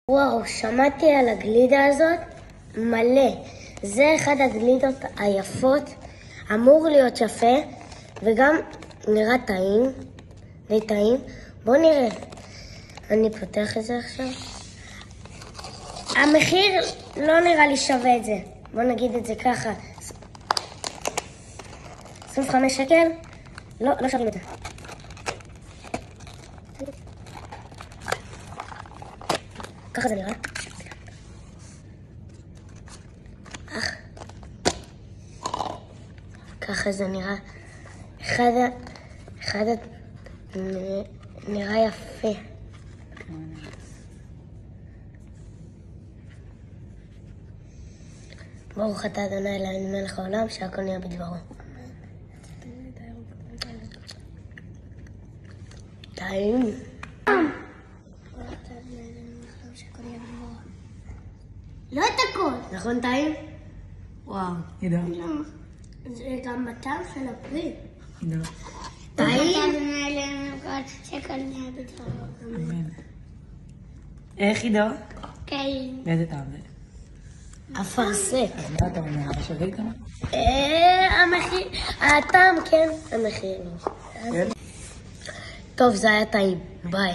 וואו, שמעתי על הגלידה הזאת מלא. זה אחד הגלידות היפות, אמור להיות יפה, וגם נראה טעים. די טעים. בואו נראה. אני פותח את זה עכשיו. המחיר לא נראה לי שווה את זה. בואו נגיד את זה ככה. 25 שקל? לא שווים את זה. ככה זה נראה. ככה זה נראה. אחד נראה יפה. ברוך אתה אדוני אלוהינו מלך העולם שהכל נהיה בדברו. טעים. לא את הכל. נכון טעים? וואו. ידע. זה גם בטעם של הפרי. ידע. טעים? אמן. איך ידע? כן. באיזה טעם זה? אפרסק. אז מה אתה אומר? שווה איתה? המחיר, הטעם כן, המחיר לא. כן? טוב, זה היה טעים. ביי.